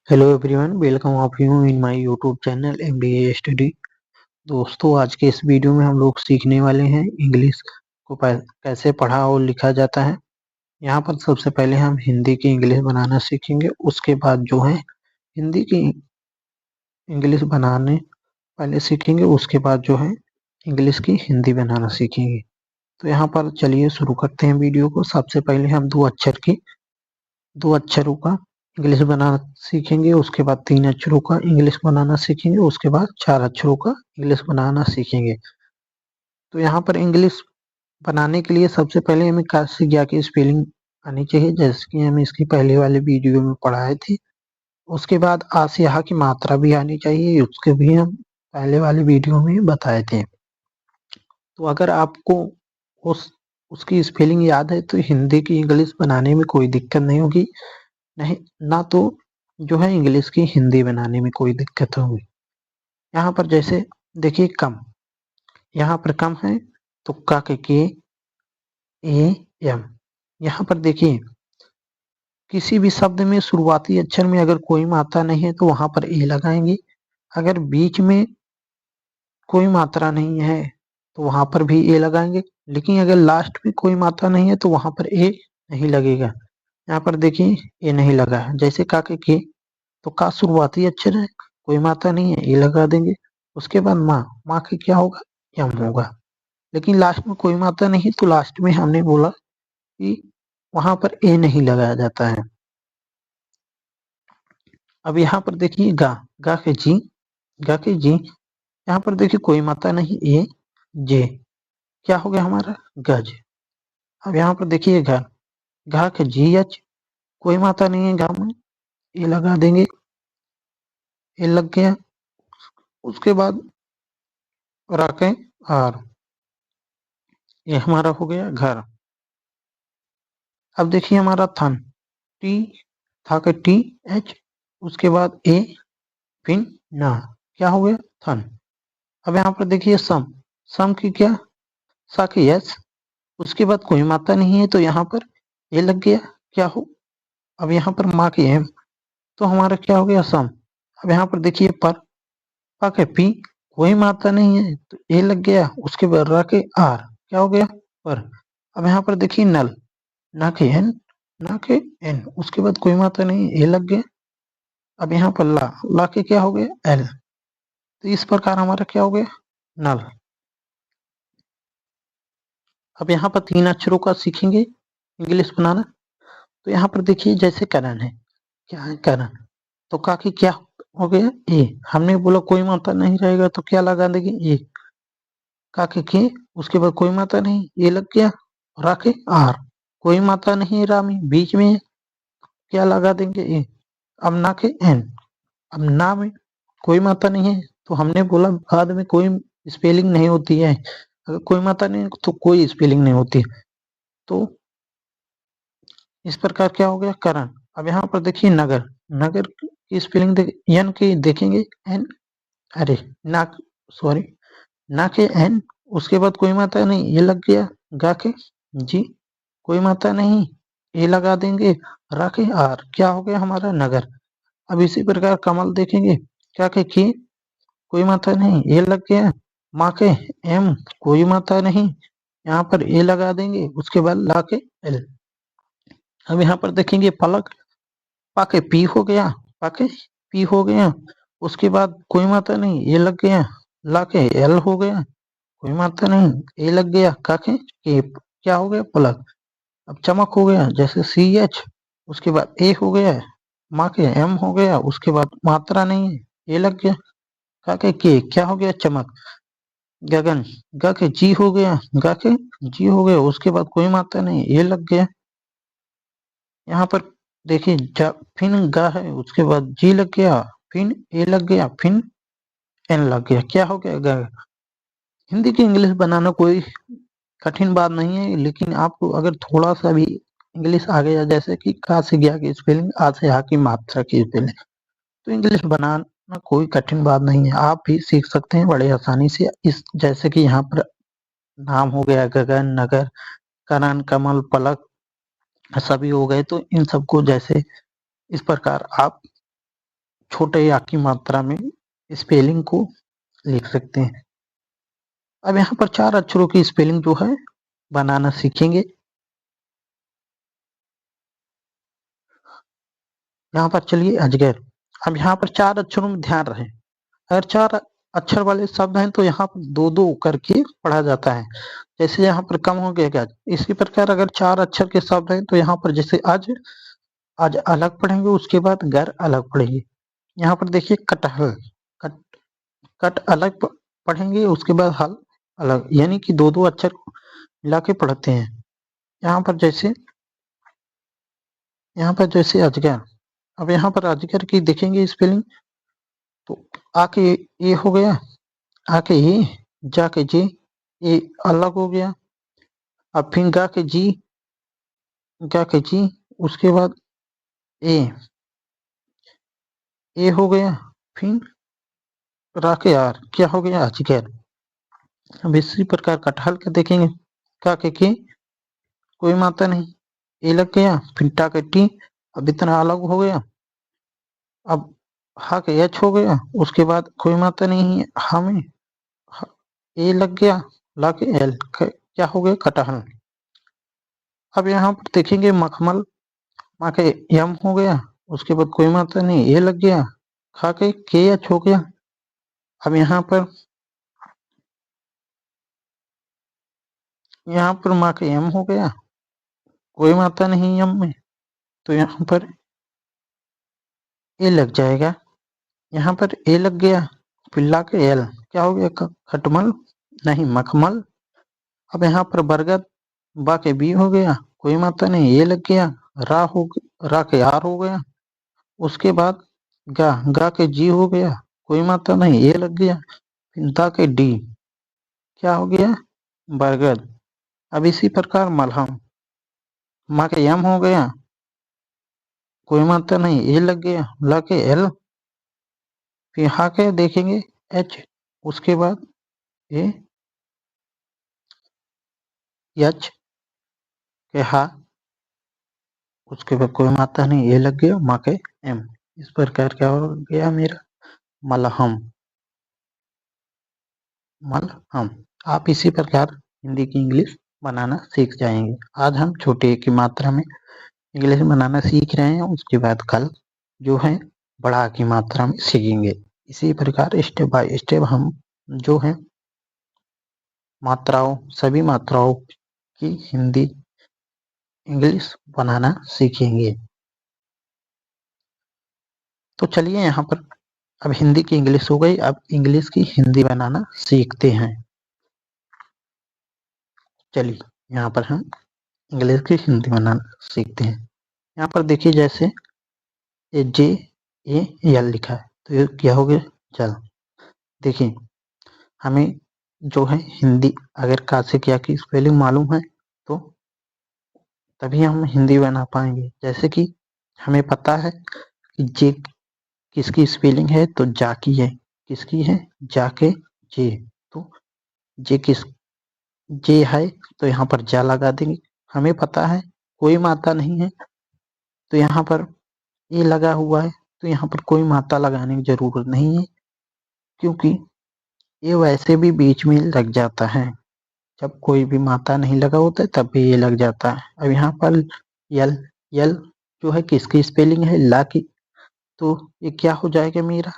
Hello everyone, welcome of you in my YouTube channel MBA study. दोस्तों, आज के इस वीडियो में हम लोग सीखने वाले हैं इंग्लिश को कैसे पढ़ा और लिखा जाता है। यहाँ पर सबसे पहले हम हिंदी की इंग्लिश बनाना सीखेंगे। उसके बाद जो है हिंदी की इंग्लिश बनाने पहले सीखेंगे, उसके बाद जो है इंग्लिश की हिंदी बनाना सीखेंगे। तो यहाँ पर चलिए शुरू करते हैं वीडियो को। सबसे पहले हम दो अक्षरों का इंग्लिश बनाना सीखेंगे, उसके बाद 3 अक्षरों का इंग्लिश बनाना सीखेंगे, उसके बाद 4 अक्षरों का इंग्लिश बनाना सीखेंगे। तो यहाँ पर इंग्लिश बनाने के लिए सबसे पहले हमें क से ज्ञ की स्पेलिंग आनी चाहिए, जैसे कि हम इसकी पहले वाले वीडियो में पढ़ाए थे। उसके बाद आ से यहाँ की मात्रा भी आनी चाहिए, उसके भी हम पहले वाले वीडियो में बताए थे। तो अगर आपको उसकी स्पेलिंग याद है तो हिंदी की इंग्लिश बनाने में कोई दिक्कत नहीं होगी, नहीं ना तो जो है इंग्लिश की हिंदी बनाने में कोई दिक्कत होगी। यहाँ पर जैसे देखिए कम, यहाँ पर कम है तो के ए एम। यहाँ पर देखिए किसी भी शब्द में शुरुआती अक्षर में अगर कोई मात्रा नहीं है तो वहां पर ए लगाएंगे। अगर बीच में कोई मात्रा नहीं है तो वहां पर भी ए लगाएंगे, लेकिन अगर लास्ट में कोई मात्रा नहीं है तो वहां पर ए नहीं लगेगा। यहाँ पर देखिए ए नहीं लगा है। जैसे के तो का शुरुआती अक्षर है, कोई मात्रा नहीं है, ए लगा देंगे। उसके बाद माँ के क्या होगा, यम होगा। लेकिन लास्ट में कोई मात्रा नहीं तो लास्ट में हमने बोला कि वहां पर ए नहीं लगाया जाता है। अब यहाँ पर देखिए गा के जी, यहाँ पर देखिए कोई मात्रा नहीं, ए जे क्या हो गया हमारा, गज। अब यहाँ पर देखिए घा के जी एच, कोई मात्रा नहीं है घा में, ए लगा देंगे, ए लग गया। उसके बाद राके आर, ये हमारा हो गया घर। अब देखिए हमारा थन, टी था के टी एच, उसके बाद ए फिर ना, क्या हो गया थन। अब यहाँ पर देखिए सम की क्या, सा की यस, उसके बाद कोई मात्रा नहीं है तो यहाँ पर ए लग गया, क्या हो। अब यहाँ पर माँ की एम, तो हमारा क्या हो गया सम। अब यहाँ पर देखिए पा के पी, कोई मात्रा नहीं है तो ए लग गया, उसके बाद रा के आर, क्या हो गया पर। अब यहाँ पर देखिए नल, ना के एन, उसके बाद कोई मात्रा नहीं, ए लग गया। अब यहाँ पर ला के क्या हो गया एल, तो इस प्रकार हमारा क्या हो गया नल। अब यहाँ पर 3 अक्षरों का सीखेंगे इंग्लिश बनाना। तो यहाँ पर देखिए जैसे करण है, क्या है करण, तो का की क्या हो गया ए, हमने बोला कोई मात्रा नहीं रहेगा तो क्या लगा देंगे ए, का के उसके बाद कोई मात्रा नहीं, ए लग गया। रा के आर, कोई मात्रा नहीं रा में, बीच में है, क्या लगा देंगे ए। अब ना के एन, अब ना में कोई मात्रा नहीं है तो हमने बोला बाद में कोई स्पेलिंग नहीं होती है, अगर कोई मात्रा नहीं तो कोई स्पेलिंग नहीं होती। तो इस प्रकार क्या हो गया करण। अब यहाँ पर देखिए नगर, नगर की स्पेलिंग एन की देखेंगे एन, अरे ना सॉरी ना के एन, उसके बाद कोई मात्रा नहीं, ये लग गया। गा के जी, कोई मात्रा नहीं, ए लगा देंगे। रा के आर, क्या हो गया हमारा नगर। अब इसी प्रकार कमल देखेंगे, क्या के कोई मात्रा नहीं, ए लग गया। माँ के एम, कोई मात्रा नहीं, यहाँ पर ए लगा देंगे, उसके बाद ला के एल। अब यहाँ पर देखेंगे पलक, पाके पी हो गया, पाके पी हो गया, उसके बाद कोई मात्रा नहीं, ए लग गया। ला के एल हो गया, कोई मात्रा नहीं, ए लग गया। काके के, क्या हो गया पलक। अब चमक हो गया, जैसे सी एच, उसके बाद ए हो गया, माँ के एम हो गया, उसके बाद मात्रा नहीं है, ए लग गया। काके के, क्या हो गया चमक। गगन, गा के जी हो गया, गा के जी हो गया, उसके बाद कोई मात्रा नहीं, ए लग गया। यहाँ पर देखिए फिन गा है, उसके बाद जी लग गया, फिन ए लग गया, फिन एन लग गया, क्या हो गया गा। हिंदी की इंग्लिश बनाना कोई कठिन बात नहीं है, लेकिन आपको अगर थोड़ा सा भी इंग्लिश आ गया, जैसे कि का से गया की स्पेलिंग, आ से हा की मात्रा की स्पेलिंग, तो इंग्लिश बनाना कोई कठिन बात नहीं है, आप भी सीख सकते हैं बड़े आसानी से। इस जैसे कि यहाँ पर नाम हो गया गगन, नगर, करण, कमल, पलक, सभी हो गए, तो इन सबको जैसे इस प्रकार आप छोटे या की मात्रा में स्पेलिंग को लिख सकते हैं। अब यहाँ पर 4 अक्षरों की स्पेलिंग जो है बनाना सीखेंगे। यहाँ पर चलिए अजगर। अब यहाँ पर 4 अक्षरों में ध्यान रहे, अगर 4 अक्षर वाले शब्द हैं तो यहाँ पर 2-2 करके पढ़ा जाता है। जैसे यहाँ पर कम हो गया गज, इसी प्रकार अगर 4 अक्षर के शब्द हैं तो यहाँ पर जैसे आज, आज अलग पढ़ेंगे, उसके बाद घर अलग पढ़ेंगे। यहाँ पर देखिए कटहल, कट कट अलग पढ़ेंगे, उसके बाद हल अलग, यानी कि 2-2 अक्षर मिला के पढ़ते हैं। यहाँ पर जैसे अजगर। अब यहाँ पर अजगर की देखेंगे स्पेलिंग, तो आके ए हो गया, आके ए, जाके जे, ए अलग हो गया। अब फिर गा के जी, उसके बाद ए, ए हो गया, फिर रा के आर, क्या हो गया अजगर। अब इसी प्रकार कटहल का देखेंगे, का के कोई मात्रा नहीं, ए लग गया, फिर टा के टी, अब इतना अलग हो गया। अब हा के एच हो गया, उसके बाद कोई मात्रा नहीं है, हा में ए लग गया, ला के एल, क्या हो गया कटहल। अब यहाँ पर देखेंगे मखमल, मा के यम हो गया, उसके बाद कोई मात्रा नहीं, ए लग गया, खा के एच हो गया। अब यहाँ पर माँ के एम हो गया, कोई मात्रा नहीं एम में, तो यहाँ पर ए लग जाएगा। यहाँ पर ए लग गया, फिर ला के एल, क्या हो गया खटमल, नहीं मखमल। अब यहाँ पर बरगद, बा के बी हो गया, कोई मात्रा नहीं, ए लग गया, रा के आर हो गया, उसके बाद गा के जी हो गया, कोई मात्रा नहीं, ए लग गया, फिर दा के डी, क्या हो गया बरगद। अब इसी प्रकार मलहम, मा के एम हो गया, कोई मात्रा नहीं, ए लग गया, ला के एल, फिर हा के देखेंगे एच, उसके बाद ए एच के हा, उसके बाद कोई मात्रा नहीं, ए लग गया, मा के एम। इस प्रकार क्या हो गया मेरा मलहम, मलहम। आप इसी प्रकार हिंदी की इंग्लिश बनाना सीख जाएंगे। आज हम छोटे की मात्रा में इंग्लिश बनाना सीख रहे हैं, उसके बाद कल जो है बड़ा की मात्रा में सीखेंगे। इसी प्रकार स्टेप बाय स्टेप हम जो है मात्राओं, सभी मात्राओं की हिंदी इंग्लिश बनाना सीखेंगे। तो चलिए यहाँ पर अब हिंदी की इंग्लिश हो गई, अब इंग्लिश की हिंदी बनाना सीखते हैं। चलिए यहाँ पर हम इंग्लिश की हिंदी बनाना सीखते हैं। यहाँ पर देखिए जैसे ये जे ए एल लिखा है, तो ये क्या हो गया जल। देखिए हमें जो है हिंदी अगर का से क्या की स्पेलिंग मालूम है तो तभी हम हिंदी बना पाएंगे। जैसे कि हमें पता है कि जे किसकी स्पेलिंग है, तो जा की है, किसकी है जाके जे, तो जे है तो यहाँ पर जा लगा देंगे। हमें पता है कोई मात्रा नहीं है, तो यहाँ पर ये लगा हुआ है, तो यहाँ पर कोई मात्रा लगाने की जरूरत नहीं है, क्योंकि ये वैसे भी बीच में लग जाता है। जब कोई भी मात्रा नहीं लगा होता है तब भी ये लग जाता है। अब यहाँ पर यल, यल जो है किसकी स्पेलिंग है ला की, तो ये क्या हो जाएगा मेरा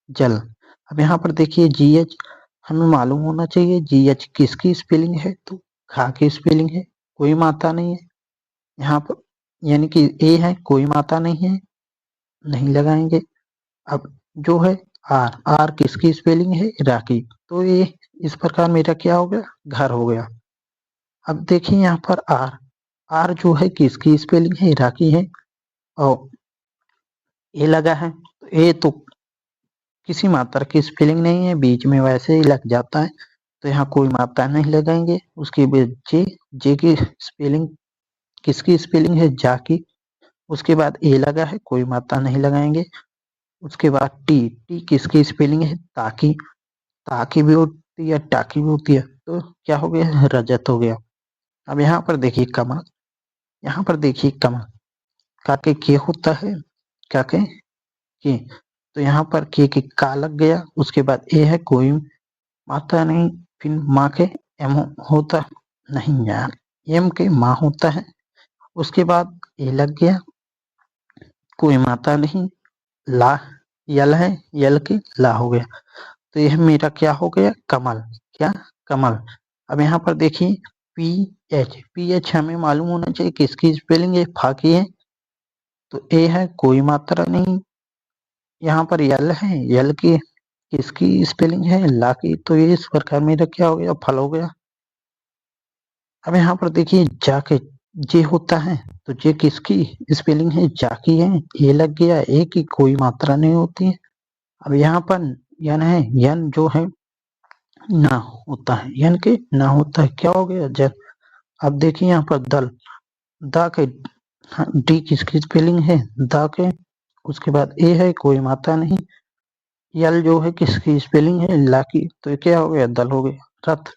जल। अब यहाँ पर देखिए जी एच, हमें मालूम होना चाहिए जी एच किसकी स्पेलिंग है, तो खा की स्पेलिंग है, कोई मात्रा नहीं है यहाँ पर, यानी कि ए है, कोई मात्रा नहीं है, नहीं लगाएंगे। अब जो है आर, आर किसकी स्पेलिंग है राकी, तो ये इस प्रकार मेरा क्या हो गया घर हो गया। अब देखिए यहाँ पर आर, आर जो है किसकी स्पेलिंग है राकी है, और ए लगा है, तो ए तो किसी मात्रा की स्पेलिंग नहीं है, बीच में वैसे ही लग जाता है, तो यहाँ कोई मात्रा नहीं लगाएंगे। उसके बाद जे, जे की स्पेलिंग किसकी स्पेलिंग है जा की, उसके बाद ए लगा है, कोई मात्रा नहीं लगाएंगे। उसके बाद टी, टी किसकी स्पेलिंग है ताकि, ताकि भी होती है टाकी भी होती है, तो क्या हो गया रजत हो गया। अब यहाँ पर देखिए कमल, यहाँ पर देखिए कमल का के होता है, क्या के, तो यहाँ पर के का लग गया, उसके बाद ए है, कोई मात्रा नहीं, फिर माँ के एम होता नहीं यार, एम के माँ होता है, उसके बाद ए लग गया, कोई मात्रा नहीं, ला यल है, यल के ला हो गया, तो यह मेरा क्या हो गया, कमल, क्या कमल। अब यहाँ पर देखिए पी एच हमें मालूम होना चाहिए किसकी स्पेलिंग है, फा की है, तो ए है, कोई मात्रा नहीं, यहाँ पर यल है, यल की किसकी स्पेलिंग है, ला की, तो ये इस प्रकार मेरा क्या हो गया, फल हो गया। अब यहाँ पर देखिए जाके जे होता है, तो जे किसकी स्पेलिंग है, जा की है, ये लग गया, ए की कोई मात्रा नहीं होती है। अब यहाँ पर यन है, यन जो है ना होता है, यन के ना होता है, क्या हो गया, जल। अब देखिए यहाँ पर दल, दा के डी किसकी स्पेलिंग है, दा के, उसके बाद ए है, कोई मात्रा नहीं, यल जो है किसकी स्पेलिंग है, ला की, तो ये क्या हो गया, दल हो गया, रथ,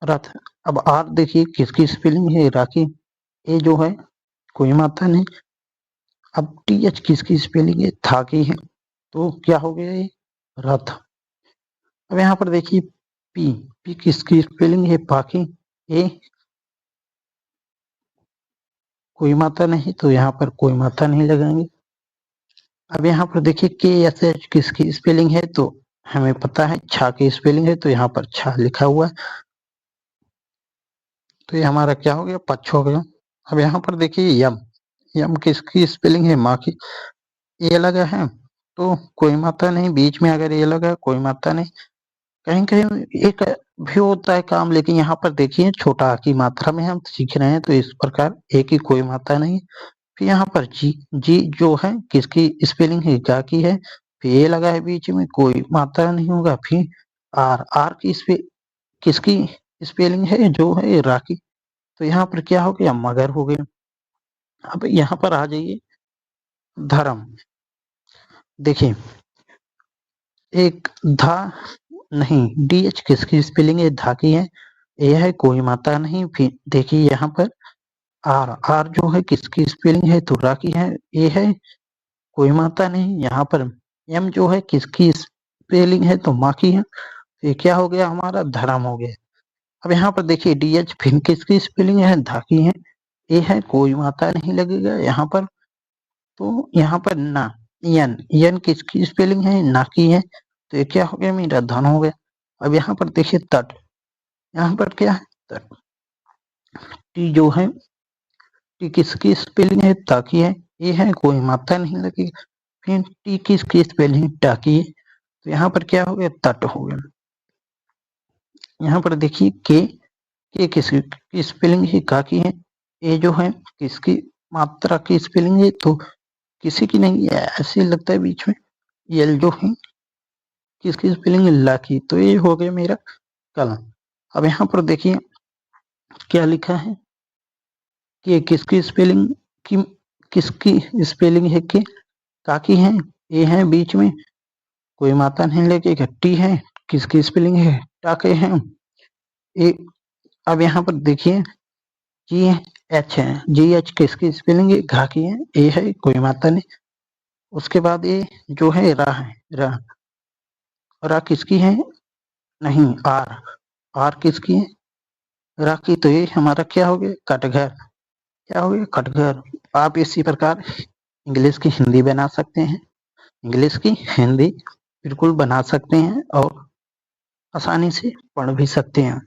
रथ। अब आर देखिए किसकी स्पेलिंग है, राखी, ए जो है कोई मात्रा नहीं, अब टी एच किसकी स्पेलिंग है, था की है, तो क्या हो गया ये, रथ। अब यहाँ पर देखिए पी, पी किसकी स्पेलिंग है, पाकी, ए कोई मात्रा नहीं, तो यहाँ पर कोई मात्रा नहीं लगाएंगे। अब यहाँ पर देखिए के एस एच किसकी स्पेलिंग है, तो हमें पता है छा की स्पेलिंग है, तो यहाँ पर छा लिखा हुआ है, तो ये हमारा क्या हो गया, पक्ष हो गया। अब यहाँ पर देखिए यम, यम किसकी स्पेलिंग है, माँ की, ए लगा है, तो कोई मात्रा नहीं, बीच में अगर ए लगा कोई मात्रा नहीं, कहीं कहीं एक भी होता है काम, लेकिन यहाँ पर देखिए छोटा की मात्रा में हम सीख रहे हैं, तो इस प्रकार ए की कोई मात्रा नहीं। फिर यहाँ पर जी, जी जो है किसकी स्पेलिंग है, गा की है, फिर ए लगा है बीच में, कोई मात्रा नहीं होगा, फिर आर, आर की किसकी स्पेलिंग है, जो है रा की, तो यहाँ पर क्या हो गया, मगर हो गया। अब यहाँ पर आ जाइए धर्म, देखिए एक धा नहीं, डी एच किसकी स्पेलिंग है, धा की है, ए है, कोई मात्रा नहीं, फिर देखिए यहाँ पर आर, आर जो है किसकी स्पेलिंग है, तो रा की है, ए है, कोई मात्रा नहीं, यहाँ पर एम जो है किसकी स्पेलिंग है, तो माँ की है, तो ये क्या हो गया, हमारा धर्म हो गया। अब यहाँ पर देखिए डी एच फिर किसकी स्पेलिंग है, धा की है, ए है, कोई मात्रा नहीं लगेगा यहाँ पर, तो यहाँ पर ना, यन, यन किसकी स्पेलिंग है, ना की है, तो ये क्या हो गया, मेरा धन हो गया। अब यहाँ पर देखिए तट, यहाँ पर क्या है, तट, टी जो है, टी किसकी स्पेलिंग है, ताकि है, ये है, कोई मात्रा नहीं लगी, फिर टी किसकी स्पेलिंग टाकी है, तो यहाँ पर क्या हो गया, तट हो गया। यहाँ पर देखिए के किसकी स्पेलिंग है, का की है, ए जो है किसकी मात्रा की स्पेलिंग है, तो किसी की नहीं है, ऐसे लगता है बीच में, यल जो है किसकी स्पेलिंग है, ला की, तो ये हो गया मेरा कलम। अब यहाँ पर देखिए क्या लिखा है, कि किसकी स्पेलिंग की, किसकी स्पेलिंग है, के काकी है, ए है बीच में, कोई मात्रा नहीं लगेगा, टी है, किसकी स्पेलिंग है, टाके हैं, ए। अब यहाँ पर देखिए जी एच है, जी एच किसकी स्पेलिंग है, घा की है, ए है, कोई मात्रा नहीं, उसके बाद ए जो है रा है, रा, रा किसकी है, नहीं आर, आर किसकी है, रा की, तो ये हमारा क्या हो गया, कटघर, क्या हो गया, कटघर। आप इसी प्रकार इंग्लिश की हिंदी बना सकते हैं, इंग्लिश की हिंदी बिल्कुल बना सकते हैं और आसानी से पढ़ भी सकते हैं।